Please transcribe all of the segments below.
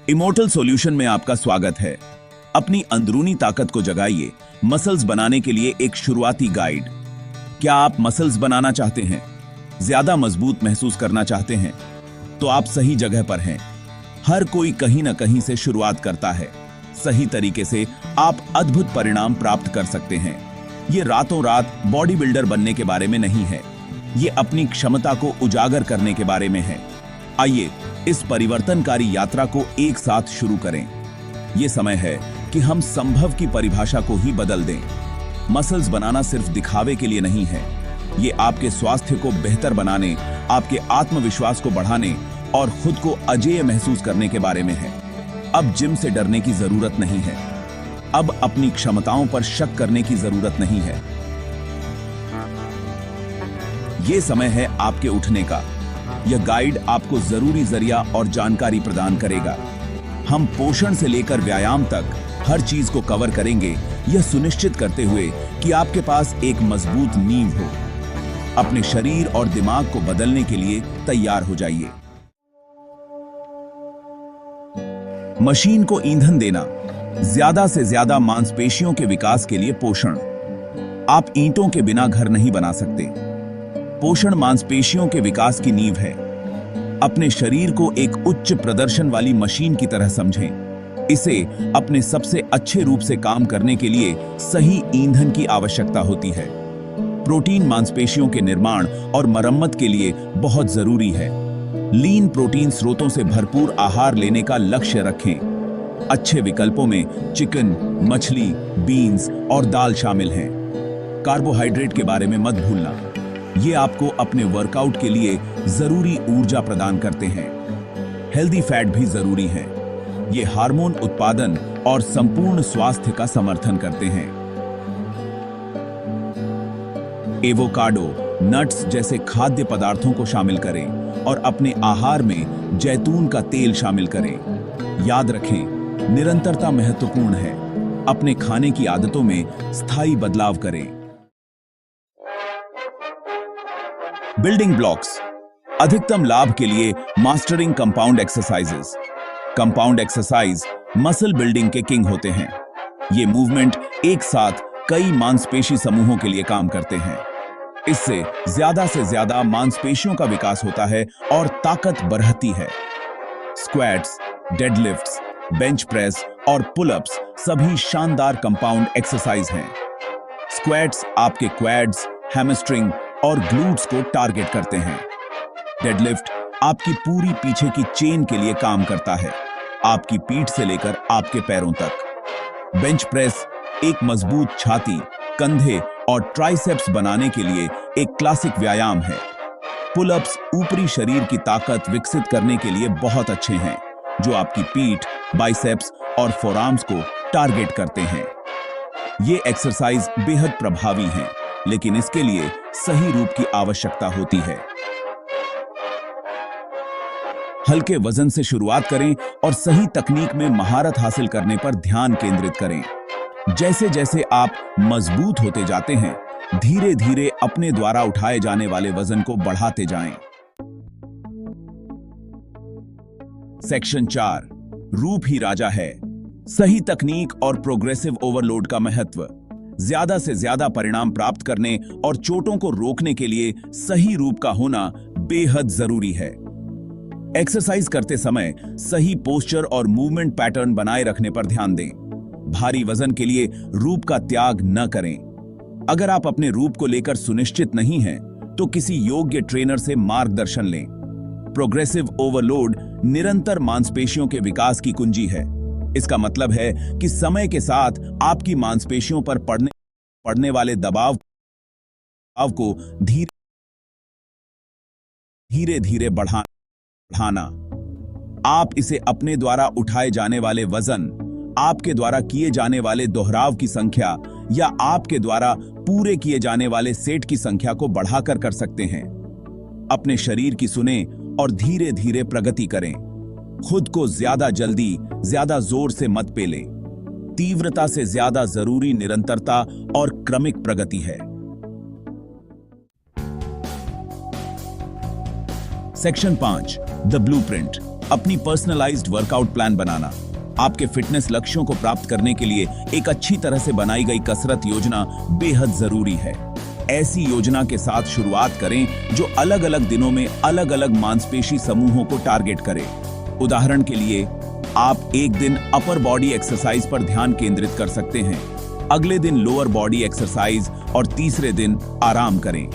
Immortal solution में आपका स्वागत है। अपनी अंदरूनी ताकत को जगाइए, मसल्स बनाने के लिए एक शुरुआती गाइड। क्या आप मसल्स बनाना चाहते हैं, ज्यादा मजबूत महसूस करना चाहते हैं? तो आप सही जगह पर हैं। हर कोई कहीं ना कहीं से शुरुआत करता है। सही तरीके से आप अद्भुत परिणाम प्राप्त कर सकते हैं। ये रातों रात बॉडी बिल्डर बनने के बारे में नहीं है, ये अपनी क्षमता को उजागर करने के बारे में है। आइए इस परिवर्तनकारी यात्रा को एक साथ शुरू करें। ये समय है कि हम संभव की परिभाषा को ही बदल दें। मसल्स बनाना सिर्फ दिखावे के लिए नहीं है, ये आपके स्वास्थ्य को बेहतर बनाने, आपके आत्मविश्वास को बढ़ाने और खुद को अजेय महसूस करने के बारे में है। अब जिम से डरने की जरूरत नहीं है, अब अपनी क्षमताओं पर शक करने की जरूरत नहीं है। ये समय है आपके उठने का। यह गाइड आपको जरूरी जरिया और जानकारी प्रदान करेगा। हम पोषण से लेकर व्यायाम तक हर चीज को कवर करेंगे, यह सुनिश्चित करते हुए कि आपके पास एक मजबूत नींव हो। अपने शरीर और दिमाग को बदलने के लिए तैयार हो जाइए। मशीन को ईंधन देना, ज्यादा से ज्यादा मांसपेशियों के विकास के लिए पोषण। आप ईंटों के बिना घर नहीं बना सकते। पोषण मांसपेशियों के विकास की नींव है। अपने शरीर को एक उच्च प्रदर्शन वाली मशीन की तरह समझें। इसे अपने सबसे अच्छे रूप से काम करने के लिए सही ईंधन की आवश्यकता होती है। प्रोटीन मांसपेशियों के निर्माण और मरम्मत के लिए बहुत जरूरी है। लीन प्रोटीन स्रोतों से भरपूर आहार लेने का लक्ष्य रखें। अच्छे विकल्पों में चिकन, मछली, बीन्स और दाल शामिल हैं। कार्बोहाइड्रेट के बारे में मत भूलना, ये आपको अपने वर्कआउट के लिए जरूरी ऊर्जा प्रदान करते हैं। हेल्दी फैट भी जरूरी है, ये हार्मोन उत्पादन और संपूर्ण स्वास्थ्य का समर्थन करते हैं। एवोकाडो, नट्स जैसे खाद्य पदार्थों को शामिल करें और अपने आहार में जैतून का तेल शामिल करें। याद रखें, निरंतरता महत्वपूर्ण है। अपने खाने की आदतों में स्थायी बदलाव करें। बिल्डिंग ब्लॉक्स, अधिकतम लाभ के लिए mastering compound exercises. Compound exercise muscle building के किंग होते हैं। ये मूवमेंट एक साथ कई मांसपेशी समूहों के लिए काम करते हैं। इससे से ज्यादा मांसपेशियों का विकास होता है और ताकत बढ़ती है। स्क्वैट्स, डेडलिफ्ट्स, बेंच प्रेस और पुलअप्स सभी शानदार कंपाउंड एक्सरसाइज हैं। स्क्वैट्स आपके क्वैड्स, हैमस्ट्रिंग और ग्लूट्स को टारगेट करते हैं। डेडलिफ्ट आपकी पूरी पीछे की चेन के लिए काम करता है, आपकी पीठ से लेकर आपके पैरों तक। बेंच प्रेस एक मजबूत छाती, कंधे और ट्राइसेप्स बनाने के लिए एक क्लासिक व्यायाम है। पुलअप्स ऊपरी शरीर की ताकत विकसित करने के लिए बहुत अच्छे हैं, जो आपकी पीठ, बाइसेप्स और फोरआर्म्स को टारगेट करते हैं। ये एक्सरसाइज बेहद प्रभावी हैं, लेकिन इसके लिए सही रूप की आवश्यकता होती है। हल्के वजन से शुरुआत करें और सही तकनीक में महारत हासिल करने पर ध्यान केंद्रित करें। जैसे जैसे आप मजबूत होते जाते हैं, धीरे धीरे अपने द्वारा उठाए जाने वाले वजन को बढ़ाते जाएं। सेक्शन 4, रूप ही राजा है। सही तकनीक और प्रोग्रेसिव ओवरलोड का महत्व। ज्यादा से ज्यादा परिणाम प्राप्त करने और चोटों को रोकने के लिए सही रूप का होना बेहद जरूरी है। एक्सरसाइज करते समय सही पोस्चर और मूवमेंट पैटर्न बनाए रखने पर ध्यान दें। भारी वजन के लिए रूप का त्याग न करें। अगर आप अपने रूप को लेकर सुनिश्चित नहीं हैं, तो किसी योग्य ट्रेनर से मार्गदर्शन लें। प्रोग्रेसिव ओवरलोड निरंतर मांसपेशियों के विकास की कुंजी है। इसका मतलब है कि समय के साथ आपकी मांसपेशियों पर पड़ने वाले दबाव को धीरे धीरे बढ़ाना। आप इसे अपने द्वारा उठाए जाने वाले वजन, आपके द्वारा किए जाने वाले दोहराव की संख्या या आपके द्वारा पूरे किए जाने वाले सेट की संख्या को बढ़ाकर कर सकते हैं। अपने शरीर की सुने और धीरे धीरे प्रगति करें। खुद को ज्यादा जल्दी, ज्यादा जोर से मत पेलें। तीव्रता से ज्यादा जरूरी निरंतरता और क्रमिक प्रगति है। Section 5, the blueprint. अपनी पर्सनलाइज्ड वर्कआउट प्लान बनाना। आपके फिटनेस लक्ष्यों को प्राप्त करने के लिए एक अच्छी तरह से बनाई गई कसरत योजना बेहद जरूरी है। ऐसी योजना के साथ शुरुआत करें जो अलग अलग दिनों में अलग अलग मांसपेशी समूहों को टारगेट करे। उदाहरण के लिए, आप एक दिन अपर बॉडी एक्सरसाइज पर ध्यान केंद्रित कर सकते हैं, अगले दिन लोअर बॉडी एक्सरसाइज और तीसरे दिन आराम करें।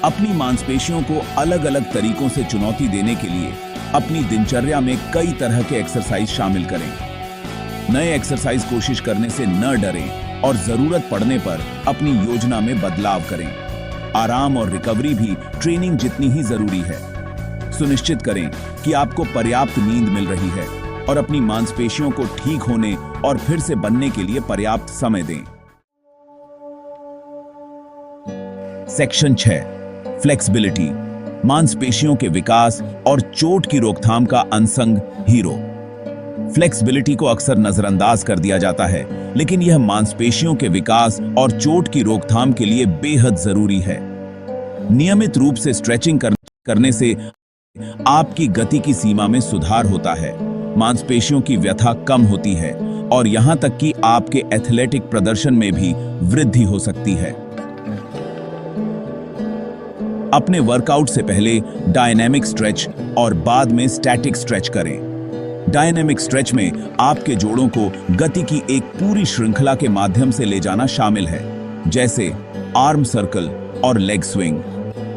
अपनी मांसपेशियों को अलग अलग तरीकों से चुनौती देने के लिए अपनी दिनचर्या में कई तरह के एक्सरसाइज शामिल करें। नए एक्सरसाइज कोशिश करने से न डरें और जरूरत पड़ने पर अपनी योजना में बदलाव करें। आराम और रिकवरी भी ट्रेनिंग जितनी ही जरूरी है। सुनिश्चित करें कि आपको पर्याप्त नींद मिल रही है और अपनी मांसपेशियों को ठीक होने और फिर से बनने के लिए पर्याप्त समय दें। सेक्शन 6, फ्लेक्सिबिलिटी, मांसपेशियों के विकास और चोट की रोकथाम का अनसंग हीरो। फ्लेक्सिबिलिटी को अक्सर नजरअंदाज कर दिया जाता है, लेकिन यह मांसपेशियों के विकास और चोट की रोकथाम के लिए बेहद जरूरी है। नियमित रूप से स्ट्रेचिंग करने से आपकी गति की सीमा में सुधार होता है, मांसपेशियों की व्यथा कम होती है और यहां तक कि आपके एथलेटिक प्रदर्शन में भी वृद्धि हो सकती है। अपने वर्कआउट से पहले डायनेमिक स्ट्रेच और बाद में स्टैटिक स्ट्रेच करें। डायनेमिक स्ट्रेच में आपके जोड़ों को गति की एक पूरी श्रृंखला के माध्यम से ले जाना शामिल है, जैसे आर्म सर्कल और लेग स्विंग।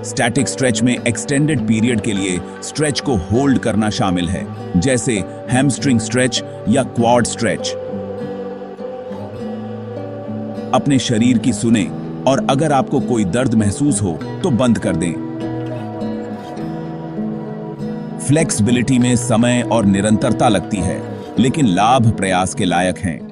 स्टैटिक स्ट्रेच में एक्सटेंडेड पीरियड के लिए स्ट्रेच को होल्ड करना शामिल है, जैसे हैमस्ट्रिंग स्ट्रेच या क्वाड स्ट्रेच। अपने शरीर की सुने और अगर आपको कोई दर्द महसूस हो तो बंद कर दें। फ्लेक्सिबिलिटी में समय और निरंतरता लगती है, लेकिन लाभ प्रयास के लायक हैं।